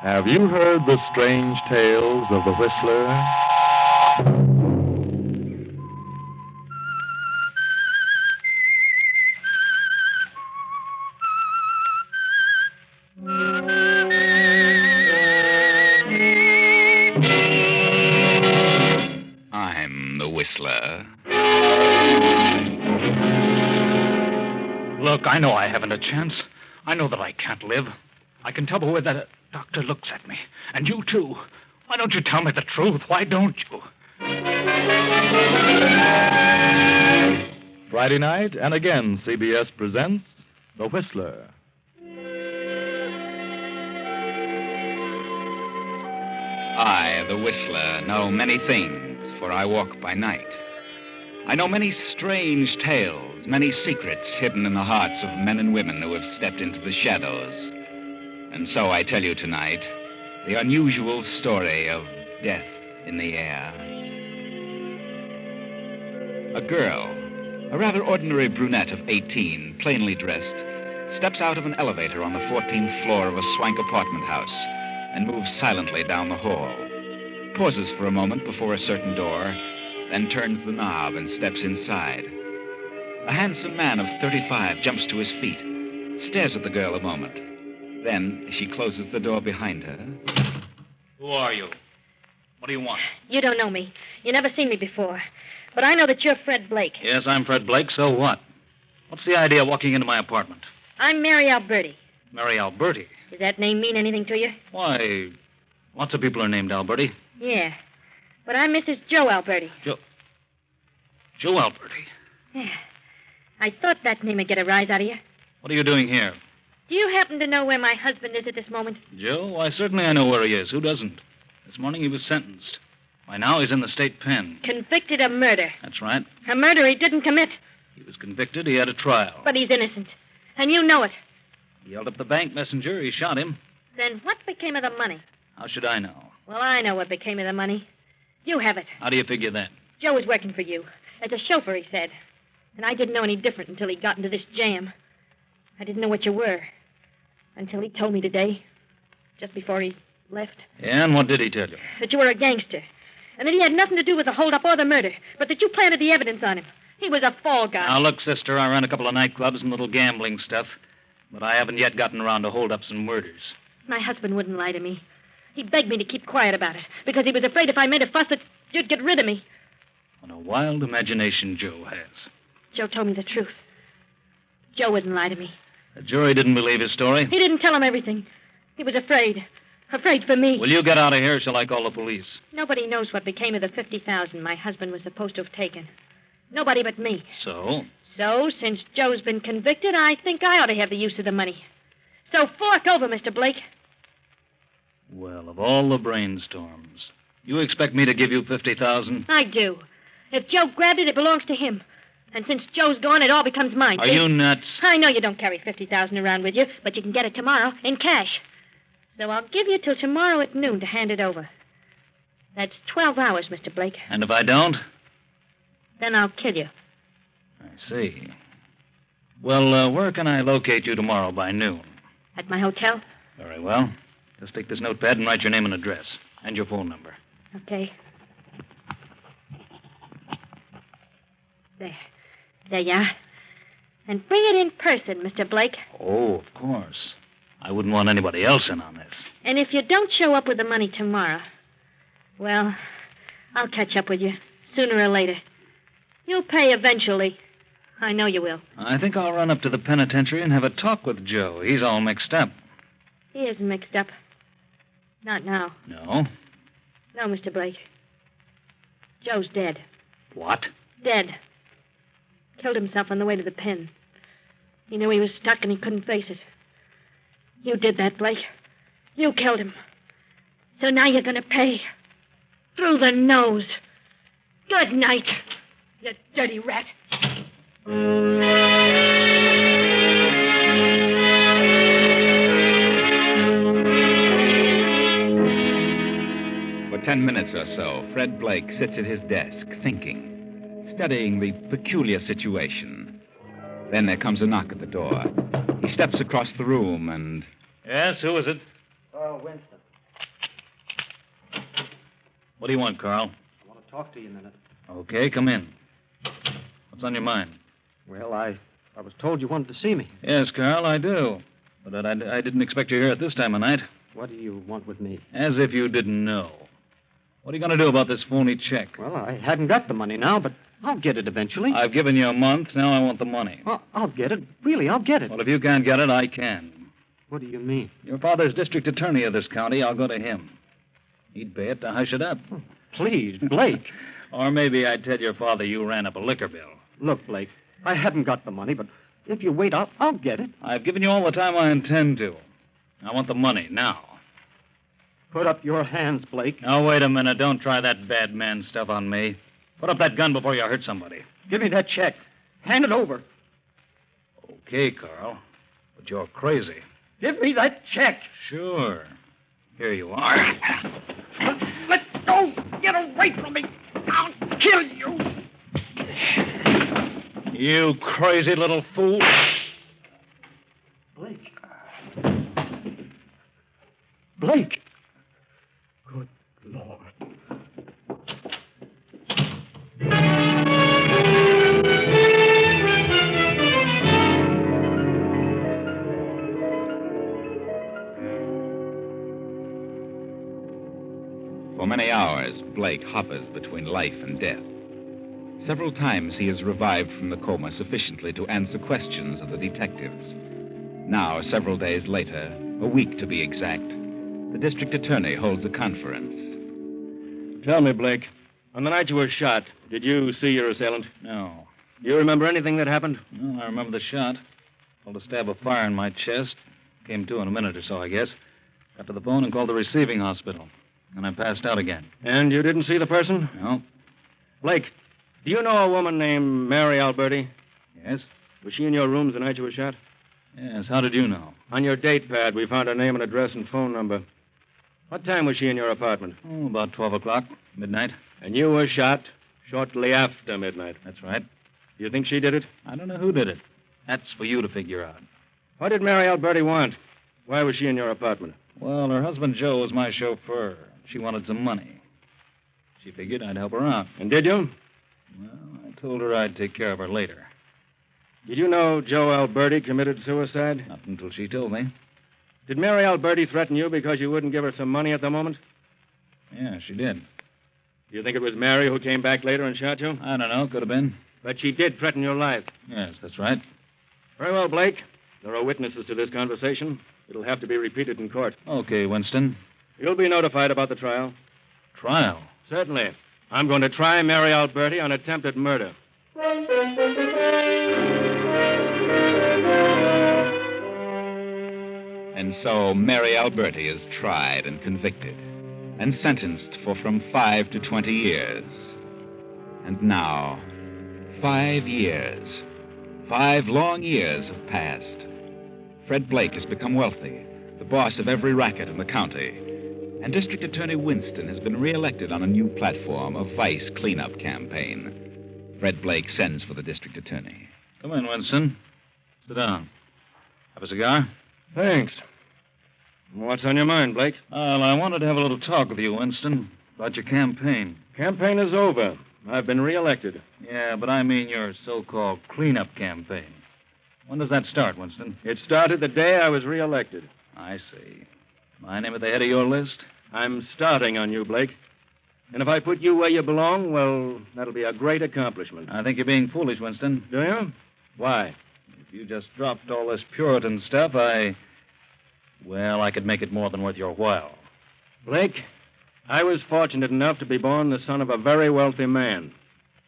Have you heard the strange tales of the Whistler? I'm the Whistler. Look, I know I haven't a chance. I know that I can't live. I can tell by the way that doctor looks at me. And you, too. Why don't you tell me the truth? Why don't you? Friday night, and again, CBS presents The Whistler. I, the Whistler, know many things, for I walk by night. I know many strange tales, many secrets hidden in the hearts of men and women who have stepped into the shadows. And so I tell you tonight the unusual story of death in the air. A girl, a rather ordinary brunette of 18, plainly dressed, steps out of an elevator on the 14th floor of a swank apartment house and moves silently down the hall, pauses for a moment before a certain door, then turns the knob and steps inside. A handsome man of 35 jumps to his feet, stares at the girl a moment. Then she closes the door behind her. Who are you? What do you want? You don't know me. You never seen me before. But I know that you're Fred Blake. Yes, I'm Fred Blake. So what? What's the idea of walking into my apartment? I'm Mary Alberti. Mary Alberti? Does that name mean anything to you? Why, lots of people are named Alberti. Yeah. But I'm Mrs. Joe Alberti. Joe Alberti? Yeah. I thought that name would get a rise out of you. What are you doing here? Do you happen to know where my husband is at this moment? Joe? Why, certainly I know where he is. Who doesn't? This morning he was sentenced. By now he's in the state pen. Convicted of murder. That's right. A murder he didn't commit. He was convicted. He had a trial. But he's innocent. And you know it. He yelled up the bank messenger. He shot him. Then what became of the money? How should I know? Well, I know what became of the money. You have it. How do you figure that? Joe was working for you. As a chauffeur, he said. And I didn't know any different until he got into this jam. I didn't know what you were. Until he told me today. Just before he left. Yeah, and what did he tell you? That you were a gangster. And that he had nothing to do with the holdup or the murder. But that you planted the evidence on him. He was a fall guy. Now, look, sister, I ran a couple of nightclubs and little gambling stuff. But I haven't yet gotten around to holdups and murders. My husband wouldn't lie to me. He begged me to keep quiet about it. Because he was afraid if I made a fuss that you'd get rid of me. What a wild imagination Joe has. Joe told me the truth. Joe wouldn't lie to me. The jury didn't believe his story. He didn't tell him everything. He was afraid. Afraid for me. Will you get out of here or shall I call the police? Nobody knows what became of the $50,000 my husband was supposed to have taken. Nobody but me. So? So, since Joe's been convicted, I think I ought to have the use of the money. So fork over, Mr. Blake. Well, of all the brainstorms, you expect me to give you $50,000? I do. If Joe grabbed it, it belongs to him. And since Joe's gone, it all becomes mine. Are you nuts? I know you don't carry $50,000 around with you, but you can get it tomorrow in cash. So I'll give you till tomorrow at noon to hand it over. That's 12 hours, Mr. Blake. And if I don't? Then I'll kill you. I see. Well, where can I locate you tomorrow by noon? At my hotel? Very well. Just take this notepad and write your name and address. And your phone number. Okay. There. There you are. And bring it in person, Mr. Blake. Oh, of course. I wouldn't want anybody else in on this. And if you don't show up with the money tomorrow, well, I'll catch up with you sooner or later. You'll pay eventually. I know you will. I think I'll run up to the penitentiary and have a talk with Joe. He's all mixed up. He isn't mixed up. Not now. No? No, Mr. Blake. Joe's dead. What? Dead. Killed himself on the way to the pen. He knew he was stuck and he couldn't face it. You did that, Blake. You killed him. So now you're going to pay. Through the nose. Good night, you dirty rat. For 10 minutes or so, Fred Blake sits at his desk, thinking, studying the peculiar situation. Then there comes a knock at the door. He steps across the room and... Yes, who is it? Oh, Winston. What do you want, Carl? I want to talk to you a minute. Okay, come in. What's on your mind? Well, I was told you wanted to see me. Yes, Carl, I do. But I didn't expect you here at this time of night. What do you want with me? As if you didn't know. What are you going to do about this phony check? Well, I hadn't got the money now, but I'll get it eventually. I've given you a month. Now I want the money. Well, I'll get it. Really, I'll get it. Well, if you can't get it, I can. What do you mean? Your father's district attorney of this county. I'll go to him. He'd pay it to hush it up. Oh, please, Blake. Or maybe I'd tell your father you ran up a liquor bill. Look, Blake, I haven't got the money, but if you wait, I'll get it. I've given you all the time I intend to. I want the money now. Put up your hands, Blake. Now, wait a minute. Don't try that bad man stuff on me. Put up that gun before you hurt somebody. Give me that check. Hand it over. Okay, Carl. But you're crazy. Give me that check. Sure. Here you are. Let go. Get away from me. I'll kill you. You crazy little fool. Blake. Blake. Good Lord. For many hours, Blake hovers between life and death. Several times he is revived from the coma sufficiently to answer questions of the detectives. Now, several days later, a week to be exact, the district attorney holds a conference. Tell me, Blake, on the night you were shot, did you see your assailant? No. Do you remember anything that happened? Well, I remember the shot. Felt a stab of fire in my chest. Came to in a minute or so, I guess. Got to the phone and called the receiving hospital. And I passed out again. And you didn't see the person? No. Blake, do you know a woman named Mary Alberti? Yes? Was she in your rooms the night you were shot? Yes. How did you know? On your date pad, we found her name and address and phone number. What time was she in your apartment? Oh, about 12 o'clock, midnight. And you were shot shortly after midnight. That's right. You think she did it? I don't know who did it. That's for you to figure out. What did Mary Alberti want? Why was she in your apartment? Well, her husband Joe was my chauffeur. She wanted some money. She figured I'd help her out. And did you? Well, I told her I'd take care of her later. Did you know Joe Alberti committed suicide? Not until she told me. Did Mary Alberti threaten you because you wouldn't give her some money at the moment? Yeah, she did. Do you think it was Mary who came back later and shot you? I don't know. Could have been. But she did threaten your life. Yes, that's right. Very well, Blake. There are witnesses to this conversation. It'll have to be repeated in court. Okay, Winston. You'll be notified about the trial. Trial? Certainly. I'm going to try Mary Alberti on attempted murder. And so Mary Alberti is tried and convicted and sentenced for from 5 to 20 years. And now, 5 years. 5 long years have passed. Fred Blake has become wealthy, the boss of every racket in the county. And District Attorney Winston has been reelected on a new platform, a vice cleanup campaign. Fred Blake sends for the district attorney. Come in, Winston. Sit down. Have a cigar? Thanks. What's on your mind, Blake? Well, I wanted to have a little talk with you, Winston, about your campaign. Campaign is over. I've been reelected. Yeah, but I mean your so-called cleanup campaign. When does that start, Winston? It started the day I was reelected. I see. My name at the head of your list? I'm starting on you, Blake. And if I put you where you belong, well, that'll be a great accomplishment. I think you're being foolish, Winston. Do you? Why? If you just dropped all this Puritan stuff, I could make it more than worth your while. Blake, I was fortunate enough to be born the son of a very wealthy man.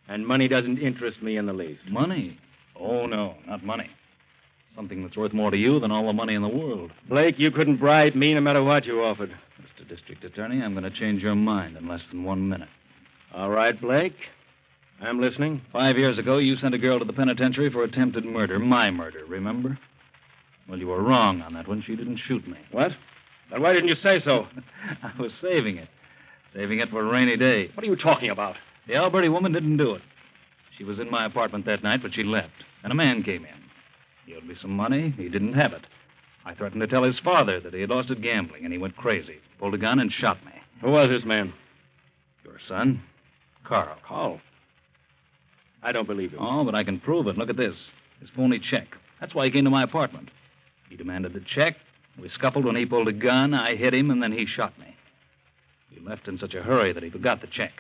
And money doesn't interest me in the least. Money? Oh, no, not money. Something that's worth more to you than all the money in the world. Blake, you couldn't bribe me no matter what you offered. Mr. District Attorney, I'm going to change your mind in less than 1 minute. All right, Blake. I'm listening. 5 years ago, you sent a girl to the penitentiary for attempted murder. My murder, remember? Well, you were wrong on that one. She didn't shoot me. What? Then why didn't you say so? I was saving it. Saving it for a rainy day. What are you talking about? The Alberti woman didn't do it. She was in my apartment that night, but she left. And a man came in. He owed me some money. He didn't have it. I threatened to tell his father that he had lost at gambling, and he went crazy. Pulled a gun and shot me. Who was this man? Your son, Carl. Carl? I don't believe him. Oh, but I can prove it. Look at this. His phony check. That's why he came to my apartment. He demanded the check. We scuffled when he pulled a gun. I hit him, and then he shot me. He left in such a hurry that he forgot the check.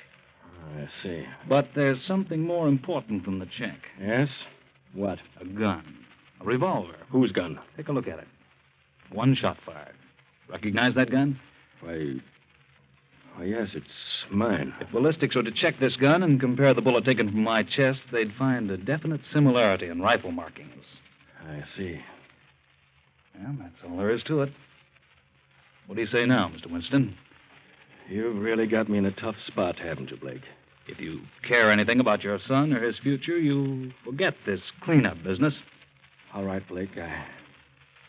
I see. But there's something more important than the check. Yes? What? A gun. A revolver. Whose gun? Take a look at it. One shot fired. Recognize that gun? Why, yes, it's mine. If ballistics were to check this gun and compare the bullet taken from my chest, they'd find a definite similarity in rifle markings. I see. Well, that's all there is to it. What do you say now, Mr. Winston? You've really got me in a tough spot, haven't you, Blake? If you care anything about your son or his future, you forget this cleanup business. All right, Blake,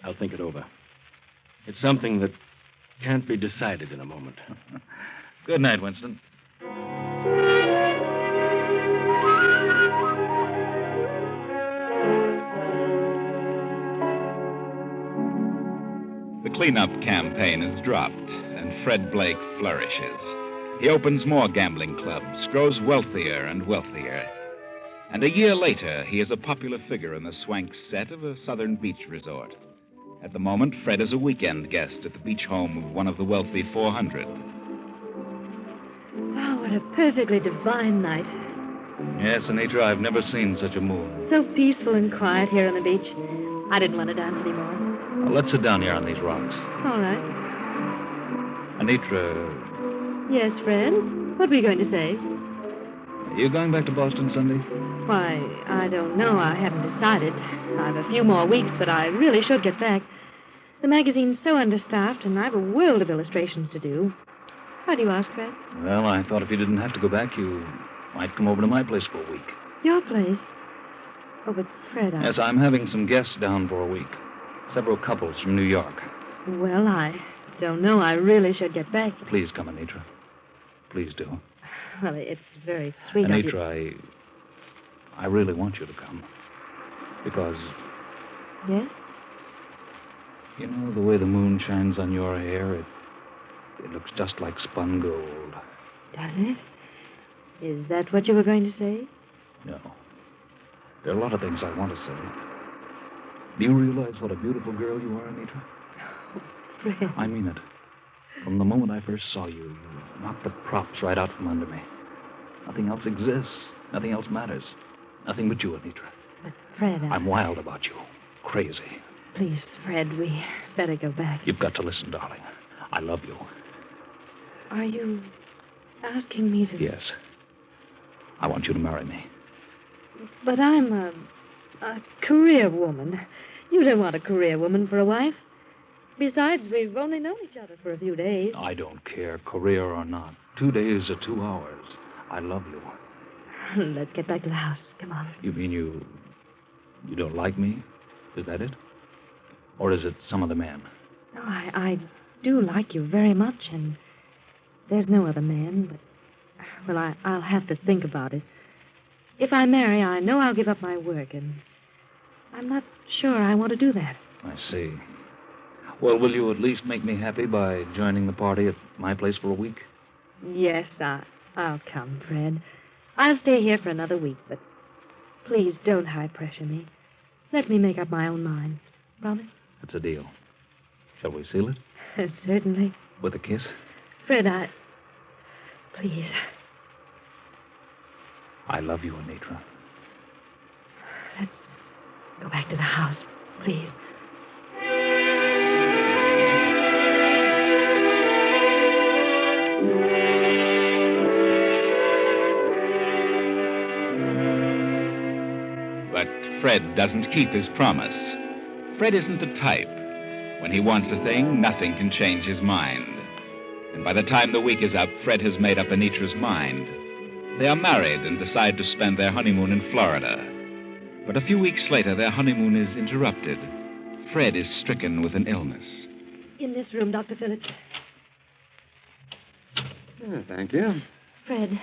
I'll think it over. It's something that can't be decided in a moment. Good night, Winston. The cleanup campaign is dropped, and Fred Blake flourishes. He opens more gambling clubs, grows wealthier and wealthier. And a year later, he is a popular figure in the swank set of a southern beach resort. At the moment, Fred is a weekend guest at the beach home of one of the wealthy 400. Oh, what a perfectly divine night. Yes, Anitra, I've never seen such a moon. So peaceful and quiet here on the beach. I didn't want to dance anymore. Well, let's sit down here on these rocks. All right. Anitra, Yes, Fred? What were you going to say? are you going back to Boston Sunday? Why, I don't know. I haven't decided. I've a few more weeks, but I really should get back. The magazine's so understaffed, and I've a world of illustrations to do. Why do you ask, Fred? Well, I thought if you didn't have to go back, you might come over to my place for a week. Your place? Oh, but Fred, Yes, I'm having some guests down for a week. Several couples from New York. Well, I don't know. I really should get back. Please come, Anitra. Please do. Well, it's very sweet of you. Anitra, I really want you to come. Because, Yes? you know, the way the moon shines on your hair, it looks just like spun gold. Does it? Is that what you were going to say? No. There are a lot of things I want to say. Do you realize what a beautiful girl you are, Anitra? Fred. I mean it. From the moment I first saw you, you knocked the props right out from under me. Nothing else exists. Nothing else matters. Nothing but you, Anitra. But, Fred, I'm wild about you. Crazy. Please, Fred, we better go back. You've got to listen, darling. I love you. Are you asking me to... Yes. I want you to marry me. But I'm a career woman. You don't want a career woman for a wife. Besides, we've only known each other for a few days. I don't care, career or not. 2 days or 2 hours. I love you. Let's get back to the house. Come on. You mean you don't like me? Is that it? Or is it some other man? No, I do like you very much, and there's no other man, but... Well, I'll have to think about it. If I marry, I know I'll give up my work, and I'm not sure I want to do that. I see. Well, will you at least make me happy by joining the party at my place for a week? Yes, I'll come, Fred. I'll stay here for another week, but please don't high pressure me. Let me make up my own mind. Promise? That's a deal. Shall we seal it? Certainly. With a kiss? Fred, Please. I love you, Anitra. Let's go back to the house, please. But Fred doesn't keep his promise. Fred isn't the type. When he wants a thing, nothing can change his mind. And by the time the week is up, Fred has made up Anitra's mind. They are married and decide to spend their honeymoon in Florida. But a few weeks later, their honeymoon is interrupted. Fred is stricken with an illness. In this room, Dr. Phillips. Thank you. Fred,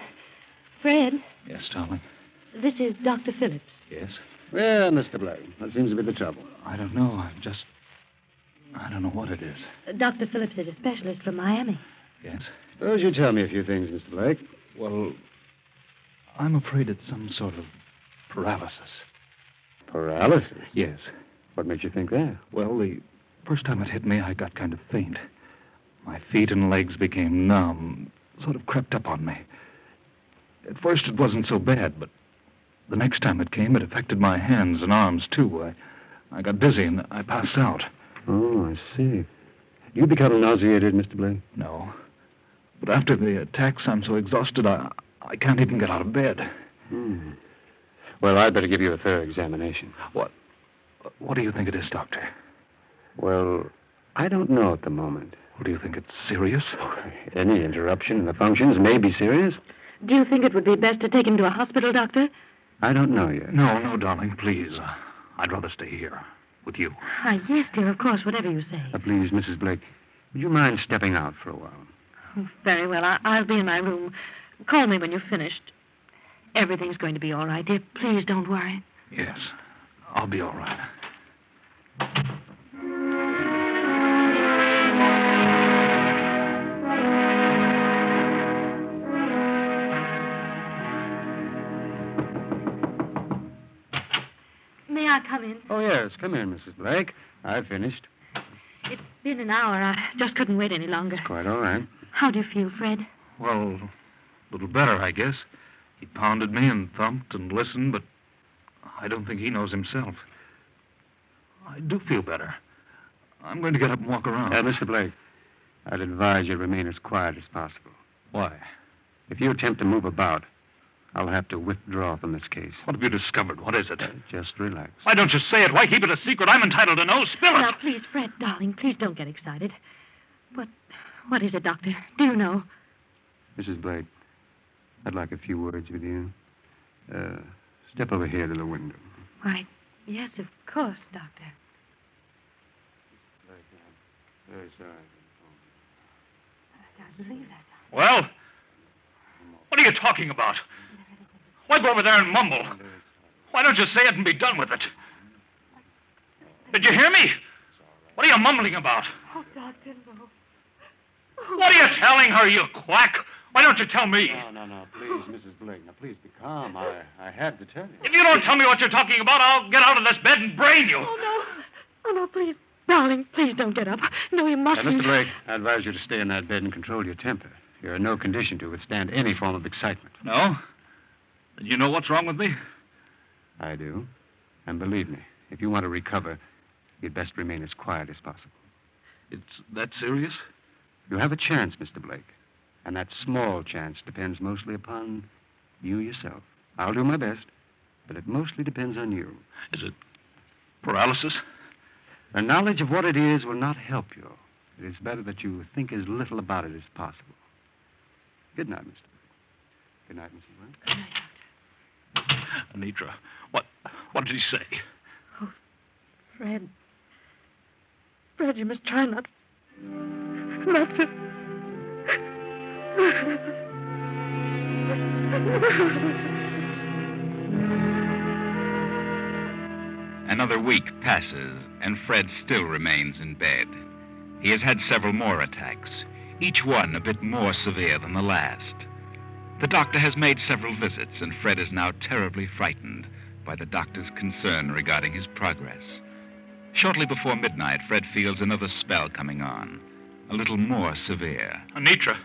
Yes, darling. this is Dr. Phillips. Yes? Well, Mr. Blake, what seems to be the trouble? I don't know. I don't know what it is. Dr. Phillips is a specialist from Miami. Yes? Suppose you tell me a few things, Mr. Blake. Well, I'm afraid it's some sort of paralysis. Paralysis? Yes. What makes you think that? Well, the first time it hit me, I got kind of faint. My feet and legs became numb, sort of crept up on me. At first, it wasn't so bad, but the next time it came, it affected my hands and arms, too. I got dizzy and I passed out. Oh, I see. You become nauseated, Mr. Blake? No. But after the attacks, I'm so exhausted, I can't even get out of bed. Well, I'd better give you a thorough examination. What do you think it is, Doctor? Well, I don't know at the moment. Well, do you think it's serious? Any interruption in the functions may be serious. Do you think it would be best to take him to a hospital, Doctor? I don't know yet. No, darling, please. I'd rather stay here with you. Yes, dear, of course, whatever you say. Please, Mrs. Blake, would you mind stepping out for a while? Oh, very well. I'll be in my room. Call me when you've finished. Everything's going to be all right, dear. Please don't worry. Yes, I'll be all right. May I come in? Oh, yes. Come in, Mrs. Blake. I've finished. It's been an hour. I just couldn't wait any longer. Quite all right. How do you feel, Fred? Well, a little better, I guess. He pounded me and thumped and listened, but I don't think he knows himself. I do feel better. I'm going to get up and walk around. Mr. Blake, I'd advise you to remain as quiet as possible. Why? If you attempt to move about, I'll have to withdraw from this case. What have you discovered? What is it? Just relax. Why don't you say it? Why keep it a secret? I'm entitled to know. Spill it. Now, please, Fred, darling, please don't get excited. What is it, Doctor? Do you know? Mrs. Blake, I'd like a few words with you. Step over here to the window. Why, yes, of course, Doctor. Very sorry. I can't believe that. Well, what are you talking about? Why go over there and mumble? Why don't you say it and be done with it? Did you hear me? What are you mumbling about? Oh, Doctor, no. What are you telling her, you quack? Why don't you tell me? No, please, Mrs. Blake. Now, please be calm. I had to tell you. If you don't tell me what you're talking about, I'll get out of this bed and brain you. Oh, no, please. Darling, please don't get up. No, you mustn't. Mr. Blake, I advise you to stay in that bed and control your temper. You're in no condition to withstand any form of excitement. No? Then you know what's wrong with me? I do. And believe me, if you want to recover, you'd best remain as quiet as possible. It's that serious? You have a chance, Mr. Blake. And that small chance depends mostly upon you yourself. I'll do my best, but it mostly depends on you. Is it paralysis? The knowledge of what it is will not help you. It is better that you think as little about it as possible. Good night, Mr. Blake. Good night, Mrs. Blake. Anitra, what did he say? Oh, Fred, you must try not to... Another week passes, and Fred still remains in bed. He has had several more attacks, each one a bit more severe than the last. The doctor has made several visits, and Fred is now terribly frightened by the doctor's concern regarding his progress. Shortly before midnight, Fred feels another spell coming on, a little more severe. Anitra!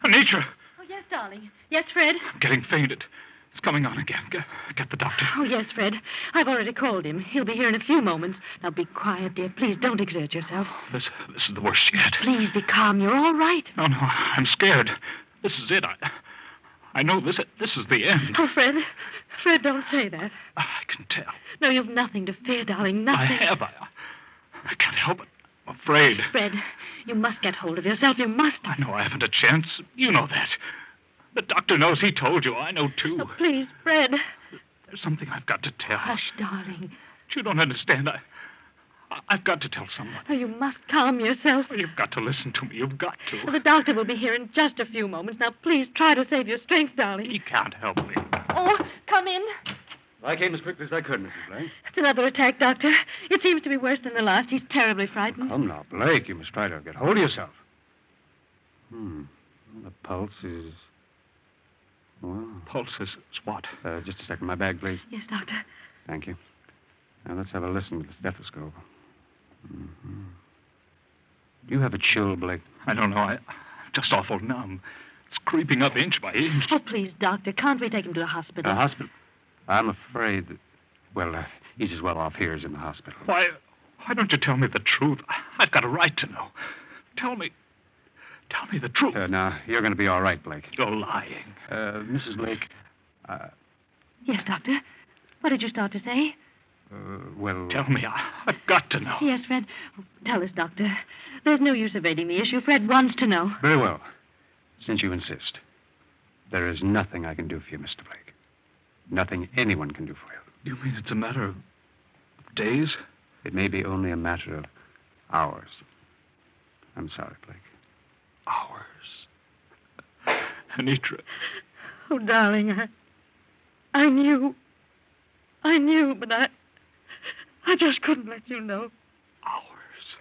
Oh, yes, darling. Yes, Fred? I'm getting fainted. It's coming on again. Get the doctor. Oh, yes, Fred. I've already called him. He'll be here in a few moments. Now, be quiet, dear. Please don't exert yourself. This is the worst yet. Please be calm. You're all right. No, I'm scared. This is it. I know this is the end. Oh, Fred, don't say that. I can tell. No, you've nothing to fear, darling. Nothing. I have. I can't help it. I'm afraid. Fred, you must get hold of yourself. You must. I know I haven't a chance. You know that. The doctor knows. He told you. I know, too. Oh, please, Fred. There's something I've got to tell. Hush, darling. You don't understand. I've got to tell someone. Oh, you must calm yourself. You've got to listen to me. You've got to. The doctor will be here in just a few moments. Now, please try to save your strength, darling. He can't help me. Oh, come in. I came as quickly as I could, Mrs. Blake. It's another attack, Doctor. It seems to be worse than the last. He's terribly frightened. Come now, Blake. You must try to get hold of yourself. The pulse is Wow. Pulse is what? Just a second. My bag, please. Yes, Doctor. Thank you. Now, let's have a listen to the stethoscope. Mm-hmm. Do you have a chill, Blake? I don't know. I'm just awful numb. It's creeping up inch by inch. Oh, please, Doctor, can't we take him to the hospital? A hospital? I'm afraid that... Well, he's as well off here as in the hospital. Why don't you tell me the truth? I've got a right to know. Tell me the truth. Now, you're going to be all right, Blake. You're lying. Mrs. Blake, Yes, Doctor. What did you start to say? well... Tell me. I've got to know. Yes, Fred. Oh, tell us, Doctor. There's no use evading the issue. Fred wants to know. Very well. Since you insist, there is nothing I can do for you, Mr. Blake. Nothing anyone can do for you. You mean it's a matter of days? It may be only a matter of hours. I'm sorry, Blake. Hours. Anitra. Oh, darling, I knew. I knew, but I just couldn't let you know. Hours.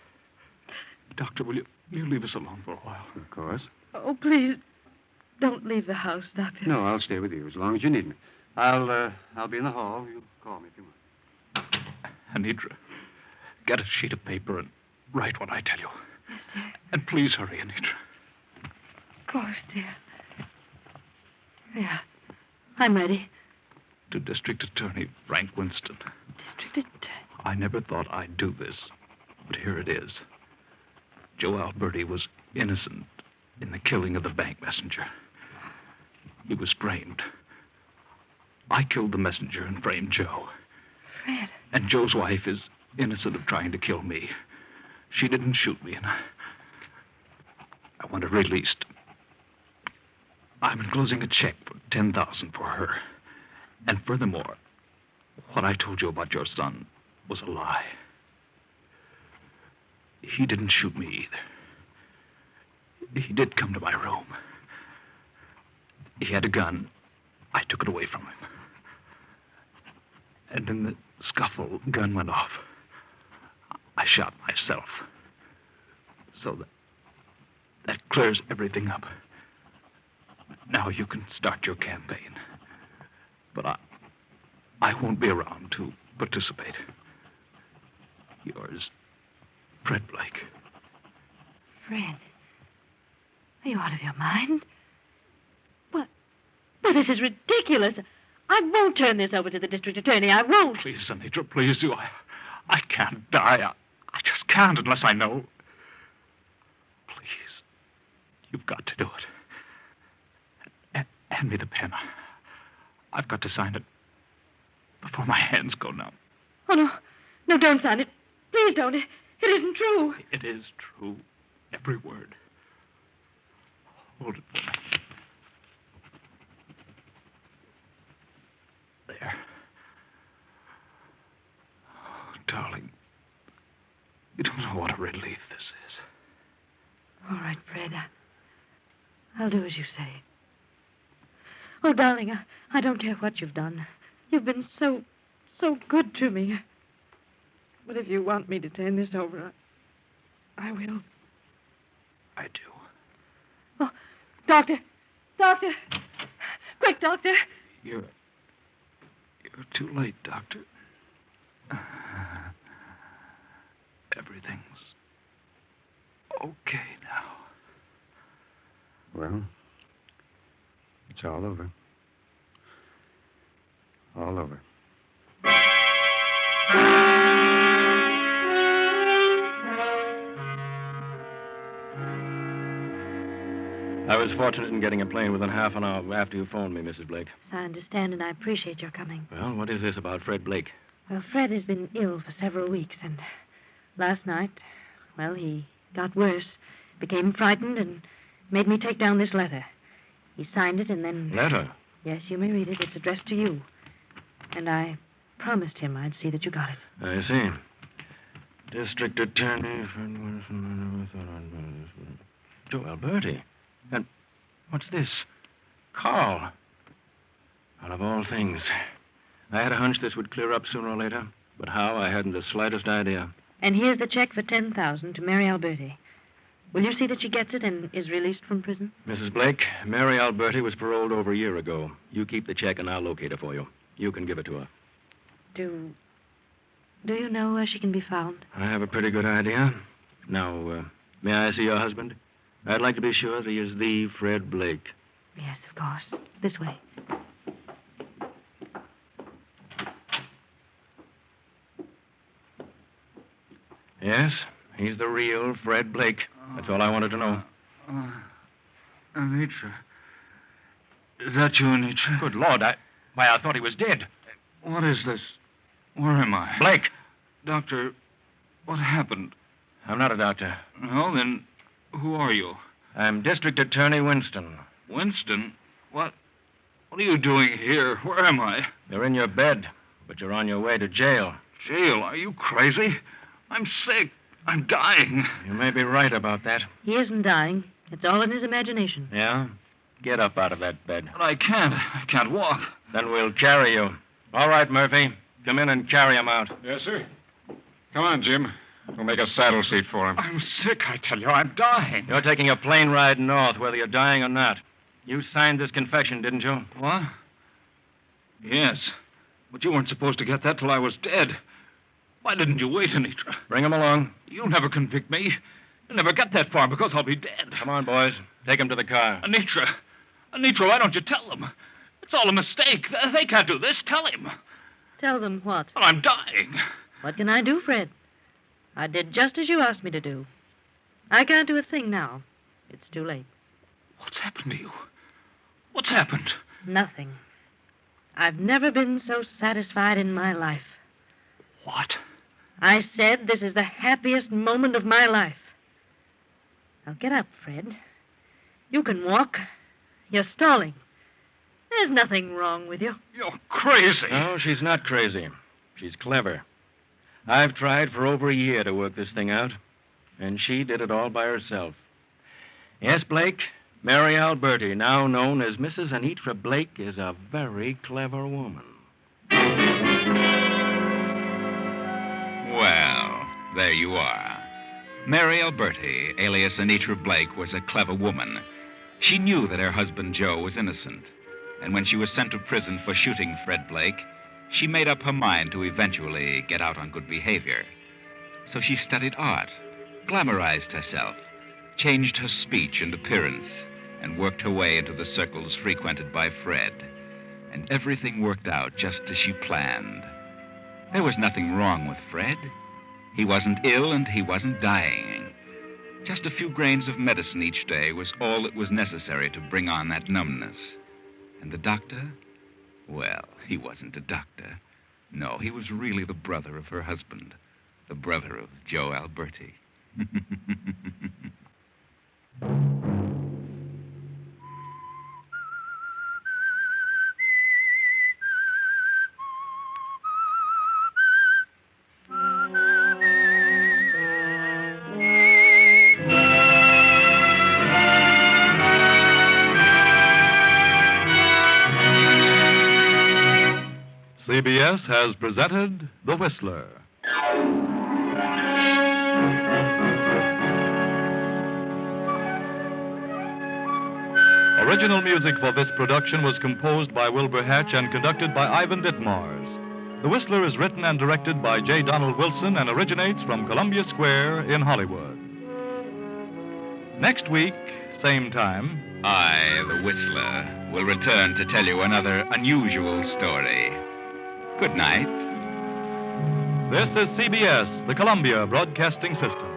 Doctor, will you leave us alone for a while? Of course. Oh, please, don't leave the house, Doctor. No, I'll stay with you as long as you need me. I'll be in the hall. You call me if you want. Anitra, get a sheet of paper and write what I tell you. Yes, dear. And please hurry, Anitra. Of course, dear. Yeah, I'm ready. To District Attorney Frank Winston. District Attorney. I never thought I'd do this, but here it is. Joe Alberti was innocent in the killing of the bank messenger. He was framed. I killed the messenger and framed Joe. Fred. And Joe's wife is innocent of trying to kill me. She didn't shoot me, and I want her released. I'm enclosing a check for $10,000 for her. And furthermore, what I told you about your son was a lie. He didn't shoot me either. He did come to my room. He had a gun. I took it away from him. And in the scuffle, the gun went off. I shot myself. So that clears everything up. Now you can start your campaign. But I won't be around to participate. Yours, Fred Blake. Fred, are you out of your mind? Well, this is ridiculous. I won't turn this over to the district attorney. I won't. Please, Anitra, please do. I can't die. I just can't unless I know. Please, you've got to do it. Hand me the pen. I've got to sign it before my hands go numb. Oh, no. No, don't sign it. Please don't. It isn't true. It is true. Every word. Hold it. There. Oh, darling, you don't know what a relief this is. All right, Fred. I'll do as you say. Oh, darling, I don't care what you've done. You've been so good to me. But if you want me to turn this over, I will. I do. Oh, Doctor! Doctor! Quick, Doctor! You're too late, Doctor. Everything's okay now. Well, it's all over. All over. I was fortunate in getting a plane within half an hour after you phoned me, Mrs. Blake. I understand, and I appreciate your coming. Well, what is this about Fred Blake? Well, Fred has been ill for several weeks, and last night, well, he got worse, became frightened, and made me take down this letter. He signed it, and then... Letter? Yes, you may read it. It's addressed to you. And I promised him I'd see that you got it. I see. District Attorney... Joe Alberti. And what's this? Carl. Out of all things. I had a hunch this would clear up sooner or later, but how, I hadn't the slightest idea. And here's the check for $10,000 to Mary Alberti. Will you see that she gets it and is released from prison? Mrs. Blake, Mary Alberti was paroled over a year ago. You keep the check and I'll locate her for you. You can give it to her. Do you know where she can be found? I have a pretty good idea. Now, may I see your husband? I'd like to be sure that he is the Fred Blake. Yes, of course. This way. Yes, he's the real Fred Blake. That's all I wanted to know. Anitra. Is that you, Anitra? Good Lord, I thought he was dead. What is this? Where am I? Blake! Doctor, what happened? I'm not a doctor. Well, then, who are you? I'm District Attorney Winston. Winston? What are you doing here? Where am I? You're in your bed, but you're on your way to jail. Jail? Are you crazy? I'm sick. I'm dying. You may be right about that. He isn't dying. It's all in his imagination. Yeah? Get up out of that bed. But I can't. I can't walk. Then we'll carry you. All right, Murphy. Come in and carry him out. Yes, sir. Come on, Jim. We'll make a saddle seat for him. I'm sick, I tell you. I'm dying. You're taking a plane ride north, whether you're dying or not. You signed this confession, didn't you? What? Yes. But you weren't supposed to get that till I was dead. Why didn't you wait, Anitra? Bring him along. You'll never convict me. You'll never get that far because I'll be dead. Come on, boys. Take him to the car. Anitra, why don't you tell them? It's all a mistake. They can't do this. Tell him. Tell them what? Well, I'm dying. What can I do, Fred? I did just as you asked me to do. I can't do a thing now. It's too late. What's happened to you? What's happened? Nothing. I've never been so satisfied in my life. What? I said this is the happiest moment of my life. Now get up, Fred. You can walk. You're stalling. There's nothing wrong with you. You're crazy. No, she's not crazy. She's clever. I've tried for over a year to work this thing out, and she did it all by herself. Yes, Blake, Mary Alberti, now known as Mrs. Anitra Blake, is a very clever woman. Well, there you are. Mary Alberti, alias Anitra Blake, was a clever woman. She knew that her husband Joe was innocent, and when she was sent to prison for shooting Fred Blake, she made up her mind to eventually get out on good behavior. So she studied art, glamorized herself, changed her speech and appearance, and worked her way into the circles frequented by Fred. And everything worked out just as she planned. There was nothing wrong with Fred. He wasn't ill and he wasn't dying. Just a few grains of medicine each day was all that was necessary to bring on that numbness. And the doctor? Well, he wasn't a doctor. No, he was really the brother of her husband, the brother of Joe Alberti. CBS has presented The Whistler. Original music for this production was composed by Wilbur Hatch and conducted by Ivan Ditmars. The Whistler is written and directed by J. Donald Wilson and originates from Columbia Square in Hollywood. Next week, same time, I, the Whistler, will return to tell you another unusual story. Good night. This is CBS, the Columbia Broadcasting System.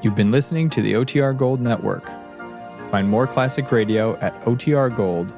You've been listening to the OTR Gold Network. Find more classic radio at otrgold.com.